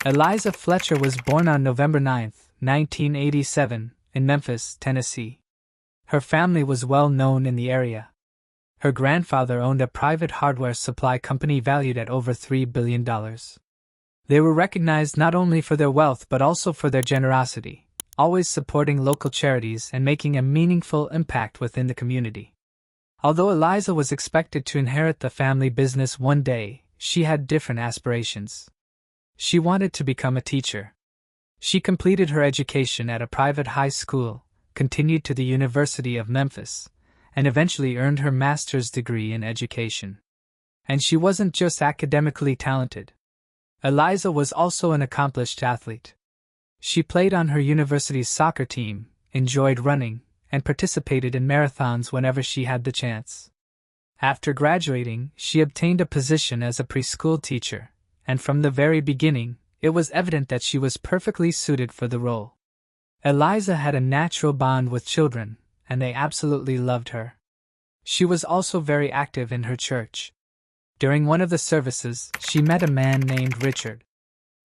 Eliza Fletcher was born on November 9, 1987, in Memphis, Tennessee. Her family was well known in the area. Her grandfather owned a private hardware supply company valued at over $3 billion. They were recognized not only for their wealth but also for their generosity, always supporting local charities and making a meaningful impact within the community. Although Eliza was expected to inherit the family business one day, she had different aspirations. She wanted to become a teacher. She completed her education at a private high school, continued to the University of Memphis, and eventually earned her master's degree in education. And she wasn't just academically talented. Eliza was also an accomplished athlete. She played on her university's soccer team, enjoyed running, and participated in marathons whenever she had the chance. After graduating, she obtained a position as a preschool teacher, and from the very beginning, it was evident that she was perfectly suited for the role. Eliza had a natural bond with children, and they absolutely loved her. She was also very active in her church. During one of the services, she met a man named Richard.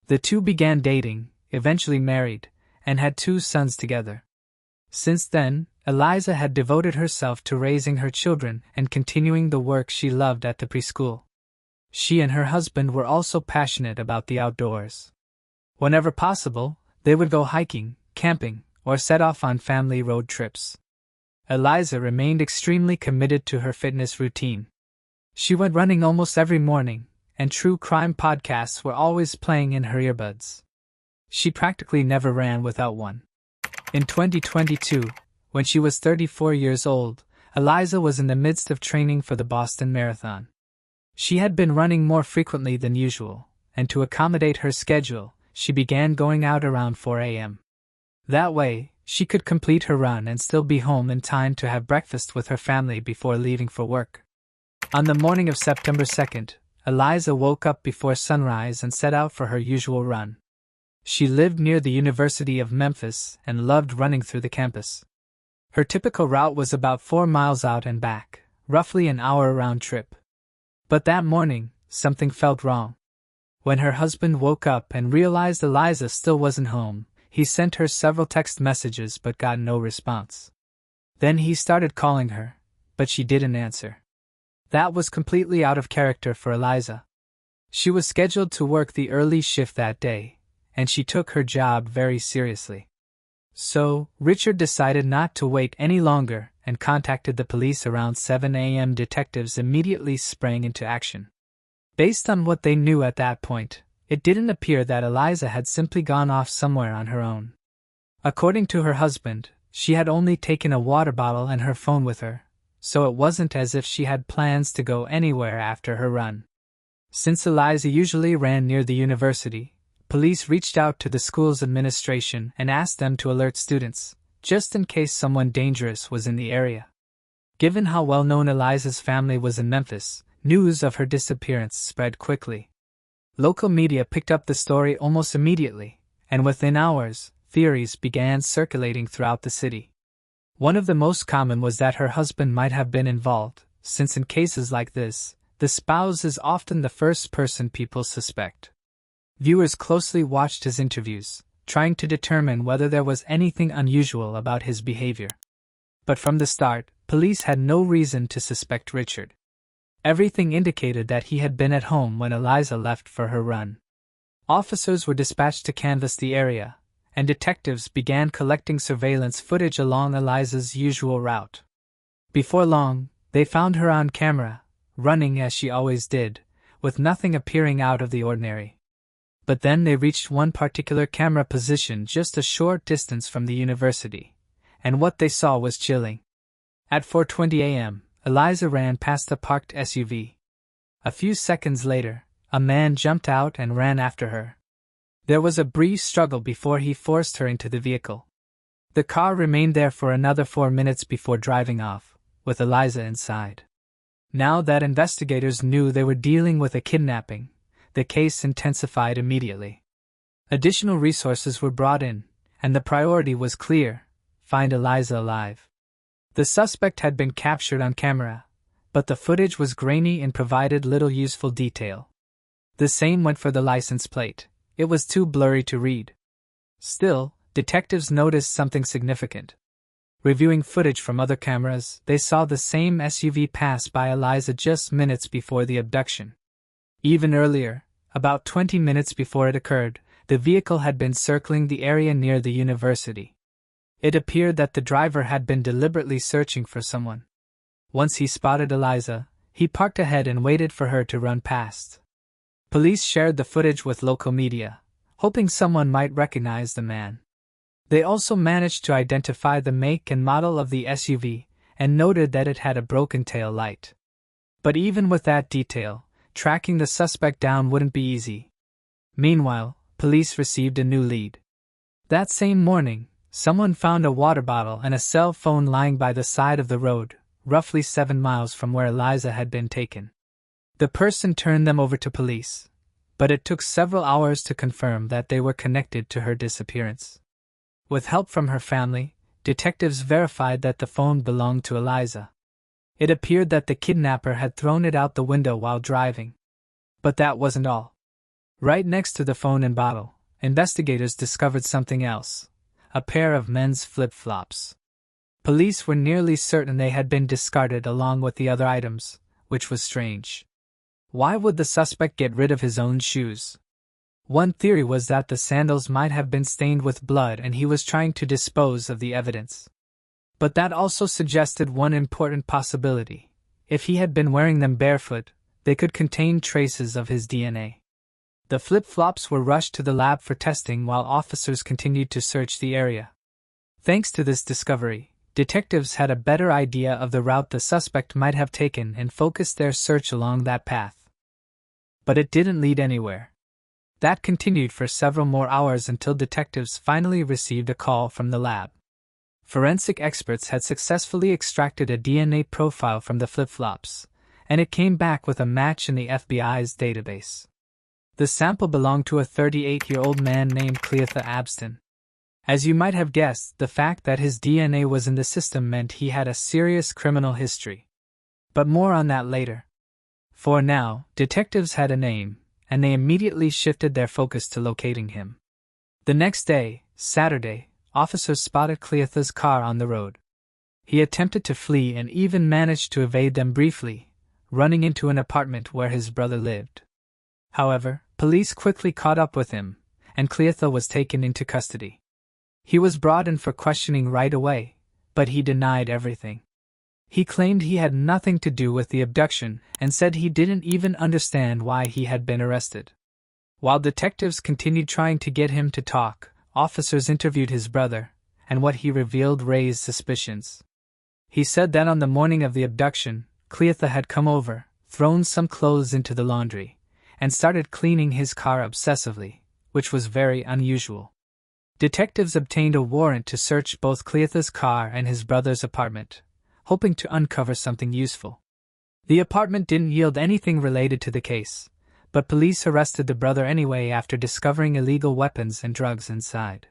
The two began dating, eventually married, and had 2 sons together. Since then, Eliza had devoted herself to raising her children and continuing the work she loved at the preschool. She and her husband were also passionate about the outdoors. Whenever possible, they would go hiking, camping, or set off on family road trips. Eliza remained extremely committed to her fitness routine. She went running almost every morning, and true crime podcasts were always playing in her earbuds. She practically never ran without one. In 2022, when she was 34 years old, Eliza was in the midst of training for the Boston Marathon. She had been running more frequently than usual, and to accommodate her schedule, she began going out around 4 a.m. That way, she could complete her run and still be home in time to have breakfast with her family before leaving for work. On the morning of September 2nd, Eliza woke up before sunrise and set out for her usual run. She lived near the University of Memphis and loved running through the campus. Her typical route was about 4 miles out and back, roughly an hour round trip. But that morning, something felt wrong. When her husband woke up and realized Eliza still wasn't home, he sent her several text messages but got no response. Then he started calling her, but she didn't answer. That was completely out of character for Eliza. She was scheduled to work the early shift that day, and she took her job very seriously. So, Richard decided not to wait any longer and contacted the police around 7 a.m. Detectives immediately sprang into action. Based on what they knew at that point, it didn't appear that Eliza had simply gone off somewhere on her own. According to her husband, she had only taken a water bottle and her phone with her, so it wasn't as if she had plans to go anywhere after her run. Since Eliza usually ran near the university, police reached out to the school's administration and asked them to alert students, just in case someone dangerous was in the area. Given how well known Eliza's family was in Memphis, news of her disappearance spread quickly. Local media picked up the story almost immediately, and within hours, theories began circulating throughout the city. One of the most common was that her husband might have been involved, since in cases like this, the spouse is often the first person people suspect. Viewers closely watched his interviews, trying to determine whether there was anything unusual about his behavior. But from the start, police had no reason to suspect Richard. Everything indicated that he had been at home when Eliza left for her run. Officers were dispatched to canvass the area, and detectives began collecting surveillance footage along Eliza's usual route. Before long, they found her on camera, running as she always did, with nothing appearing out of the ordinary. But then they reached one particular camera position just a short distance from the university, and what they saw was chilling. At 4:20 a.m., Eliza ran past a parked SUV. A few seconds later, a man jumped out and ran after her. There was a brief struggle before he forced her into the vehicle. The car remained there for another 4 minutes before driving off, with Eliza inside. Now that investigators knew they were dealing with a kidnapping, the case intensified immediately. Additional resources were brought in, and the priority was clear: find Eliza alive. The suspect had been captured on camera, but the footage was grainy and provided little useful detail. The same went for the license plate, It was too blurry to read. Still, detectives noticed something significant. Reviewing footage from other cameras, they saw the same SUV pass by Eliza just minutes before the abduction. Even earlier, about 20 minutes before it occurred, the vehicle had been circling the area near the university. It appeared that the driver had been deliberately searching for someone. Once he spotted Eliza, he parked ahead and waited for her to run past. Police shared the footage with local media, hoping someone might recognize the man. They also managed to identify the make and model of the SUV and noted that it had a broken tail light. But even with that detail, tracking the suspect down wouldn't be easy. Meanwhile, police received a new lead. That same morning, someone found a water bottle and a cell phone lying by the side of the road, roughly 7 miles from where Eliza had been taken. The person turned them over to police, but it took several hours to confirm that they were connected to her disappearance. With help from her family, detectives verified that the phone belonged to Eliza. It appeared that the kidnapper had thrown it out the window while driving. But that wasn't all. Right next to the phone and bottle, investigators discovered something else: a pair of men's flip-flops. Police were nearly certain they had been discarded along with the other items, which was strange. Why would the suspect get rid of his own shoes? One theory was that the sandals might have been stained with blood and he was trying to dispose of the evidence. But that also suggested one important possibility. If he had been wearing them barefoot, they could contain traces of his DNA. The flip-flops were rushed to the lab for testing while officers continued to search the area. Thanks to this discovery, detectives had a better idea of the route the suspect might have taken and focused their search along that path. But it didn't lead anywhere. That continued for several more hours until detectives finally received a call from the lab. Forensic experts had successfully extracted a DNA profile from the flip-flops, and it came back with a match in the FBI's database. The sample belonged to a 38-year-old man named Cleatha Abston. As you might have guessed, the fact that his DNA was in the system meant he had a serious criminal history. But more on that later. For now, detectives had a name, and they immediately shifted their focus to locating him. The next day, Saturday, officers spotted Cleatha's car on the road. He attempted to flee and even managed to evade them briefly, running into an apartment where his brother lived. However, police quickly caught up with him, and Cleatha was taken into custody. He was brought in for questioning right away, but he denied everything. He claimed he had nothing to do with the abduction and said he didn't even understand why he had been arrested. While detectives continued trying to get him to talk, officers interviewed his brother, and what he revealed raised suspicions. He said that on the morning of the abduction, Cleatha had come over, thrown some clothes into the laundry, and started cleaning his car obsessively, which was very unusual. Detectives obtained a warrant to search both Cleatha's car and his brother's apartment, hoping to uncover something useful. The apartment didn't yield anything related to the case, but police arrested the brother anyway after discovering illegal weapons and drugs inside.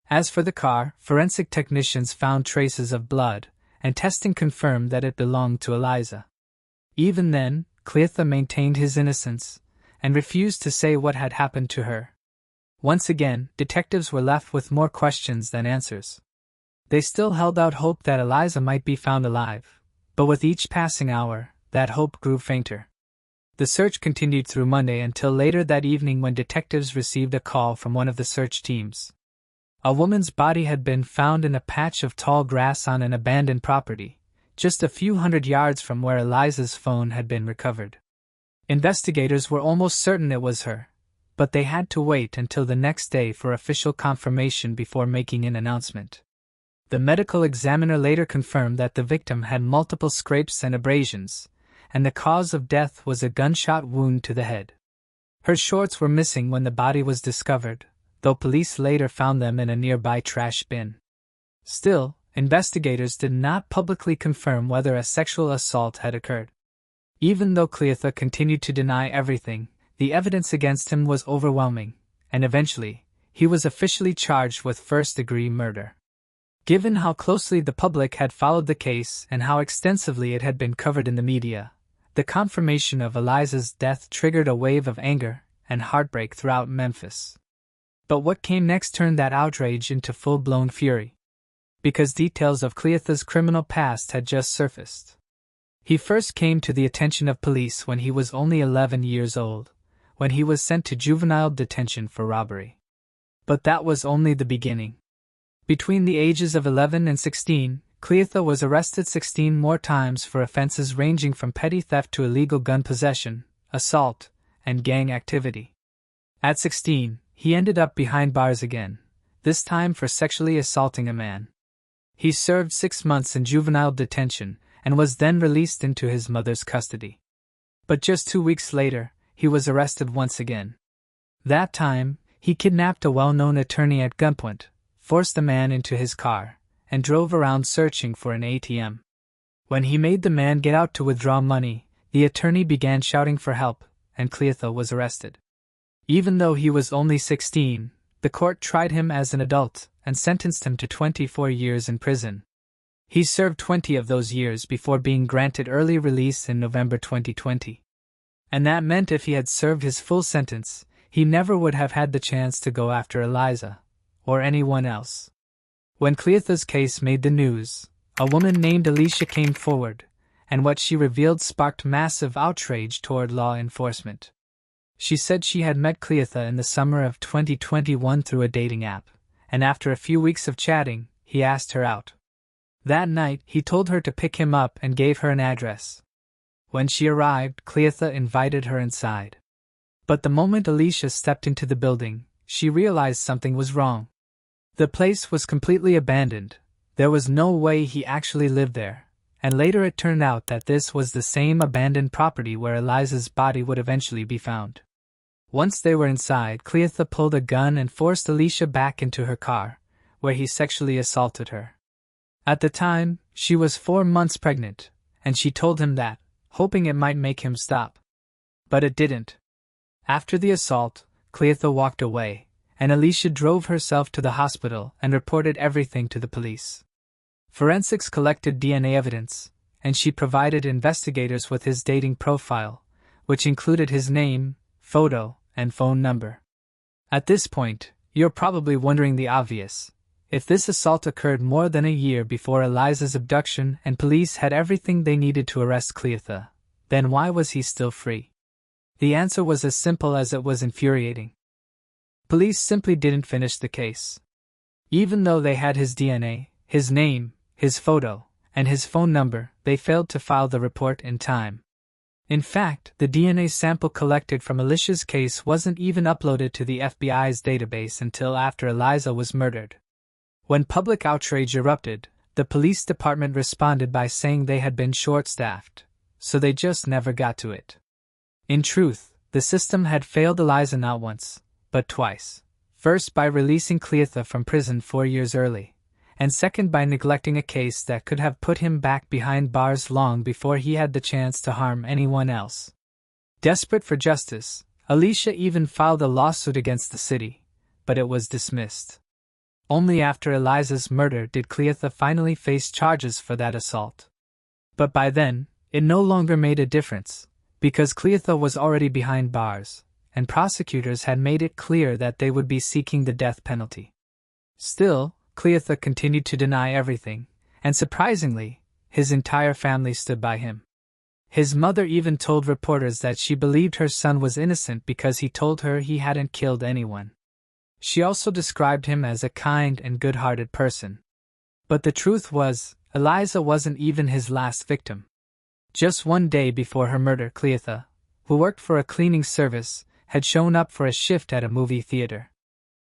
As for the car, forensic technicians found traces of blood, and testing confirmed that it belonged to Eliza. Even then, Cleatha maintained his innocence, and refused to say what had happened to her. Once again, detectives were left with more questions than answers. They still held out hope that Eliza might be found alive, but with each passing hour, that hope grew fainter. The search continued through Monday until later that evening when detectives received a call from one of the search teams. A woman's body had been found in a patch of tall grass on an abandoned property, just a few hundred yards from where Eliza's phone had been recovered. Investigators were almost certain it was her, but they had to wait until the next day for official confirmation before making an announcement. The medical examiner later confirmed that the victim had multiple scrapes and abrasions, and the cause of death was a gunshot wound to the head. Her shorts were missing when the body was discovered, though police later found them in a nearby trash bin. Still, investigators did not publicly confirm whether a sexual assault had occurred. Even though Cleatha continued to deny everything, the evidence against him was overwhelming, and eventually, he was officially charged with first-degree murder. Given how closely the public had followed the case and how extensively it had been covered in the media, the confirmation of Eliza's death triggered a wave of anger and heartbreak throughout Memphis. But what came next turned that outrage into full-blown fury. Because details of Cleotha's criminal past had just surfaced. He first came to the attention of police when he was only 11 years old, when he was sent to juvenile detention for robbery. But that was only the beginning. Between the ages of 11 and 16, Cleotha was arrested 16 more times for offenses ranging from petty theft to illegal gun possession, assault, and gang activity. At 16, he ended up behind bars again, this time for sexually assaulting a man. He served 6 months in juvenile detention and was then released into his mother's custody. But just 2 weeks later, he was arrested once again. That time, he kidnapped a well-known attorney at gunpoint, forced the man into his car, and drove around searching for an ATM. When he made the man get out to withdraw money, the attorney began shouting for help, and Cleotha was arrested. Even though he was only 16, the court tried him as an adult and sentenced him to 24 years in prison. He served 20 of those years before being granted early release in November 2020. And that meant if he had served his full sentence, he never would have had the chance to go after Eliza, or anyone else. When Cleotha's case made the news, a woman named Alicia came forward, and what she revealed sparked massive outrage toward law enforcement. She said she had met Cleotha in the summer of 2021 through a dating app, and after a few weeks of chatting, he asked her out. That night, he told her to pick him up and gave her an address. When she arrived, Cleotha invited her inside. But the moment Alicia stepped into the building, she realized something was wrong. The place was completely abandoned. There was no way he actually lived there, and later it turned out that this was the same abandoned property where Eliza's body would eventually be found. Once they were inside, Cleotha pulled a gun and forced Alicia back into her car, where he sexually assaulted her. At the time, she was 4 months pregnant, and she told him that, hoping it might make him stop. But it didn't. After the assault, Cleotha walked away, and Alicia drove herself to the hospital and reported everything to the police. Forensics collected DNA evidence, and she provided investigators with his dating profile, which included his name, photo, and phone number. At this point, you're probably wondering the obvious. If this assault occurred more than a year before Eliza's abduction and police had everything they needed to arrest Cleotha, then why was he still free? The answer was as simple as it was infuriating. Police simply didn't finish the case. Even though they had his DNA, his name, his photo, and his phone number, they failed to file the report in time. In fact, the DNA sample collected from Alicia's case wasn't even uploaded to the FBI's database until after Eliza was murdered. When public outrage erupted, the police department responded by saying they had been short-staffed, so they just never got to it. In truth, the system had failed Eliza not once, but twice. First by releasing Cleotha from prison 4 years early, and second by neglecting a case that could have put him back behind bars long before he had the chance to harm anyone else. Desperate for justice, Alicia even filed a lawsuit against the city, but it was dismissed. Only after Eliza's murder did Cleotha finally face charges for that assault. But by then, it no longer made a difference, because Cleotha was already behind bars, and prosecutors had made it clear that they would be seeking the death penalty. Still, Cleotha continued to deny everything, and surprisingly, his entire family stood by him. His mother even told reporters that she believed her son was innocent because he told her he hadn't killed anyone. She also described him as a kind and good-hearted person. But the truth was, Eliza wasn't even his last victim. Just 1 day before her murder, Cleotha, who worked for a cleaning service, had shown up for a shift at a movie theater.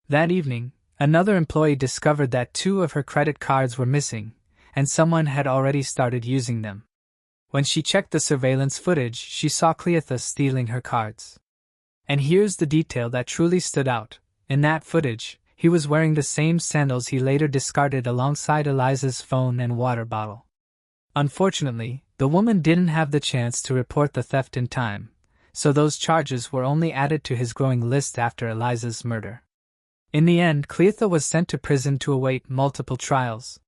That evening, another employee discovered that 2 of her credit cards were missing, and someone had already started using them. When she checked the surveillance footage, she saw Cleotha stealing her cards. And here's the detail that truly stood out. In that footage, he was wearing the same sandals he later discarded alongside Eliza's phone and water bottle. Unfortunately, the woman didn't have the chance to report the theft in time, so those charges were only added to his growing list after Eliza's murder. In the end, Cleotha was sent to prison to await multiple trials.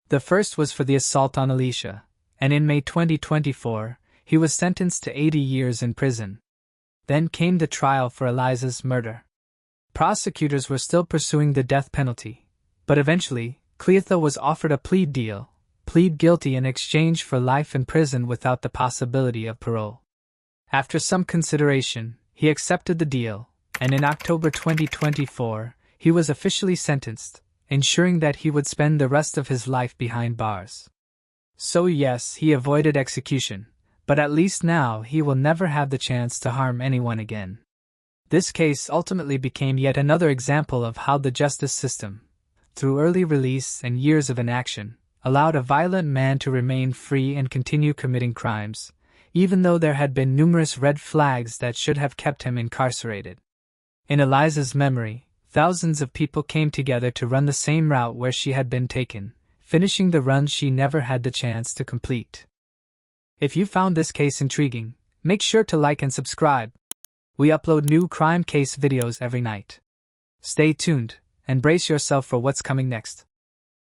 The first was for the assault on Alicia, and in May 2024, he was sentenced to 80 years in prison. Then came the trial for Eliza's murder. Prosecutors were still pursuing the death penalty, but eventually, Cleotha was offered a plea deal, plead guilty in exchange for life in prison without the possibility of parole. After some consideration, he accepted the deal, and in October 2024, he was officially sentenced, ensuring that he would spend the rest of his life behind bars. So yes, he avoided execution, but at least now he will never have the chance to harm anyone again. This case ultimately became yet another example of how the justice system, through early release and years of inaction, allowed a violent man to remain free and continue committing crimes, even though there had been numerous red flags that should have kept him incarcerated. In Eliza's memory, thousands of people came together to run the same route where she had been taken, finishing the run she never had the chance to complete. If you found this case intriguing, make sure to like and subscribe. We upload new crime case videos every night. Stay tuned, and brace yourself for what's coming next.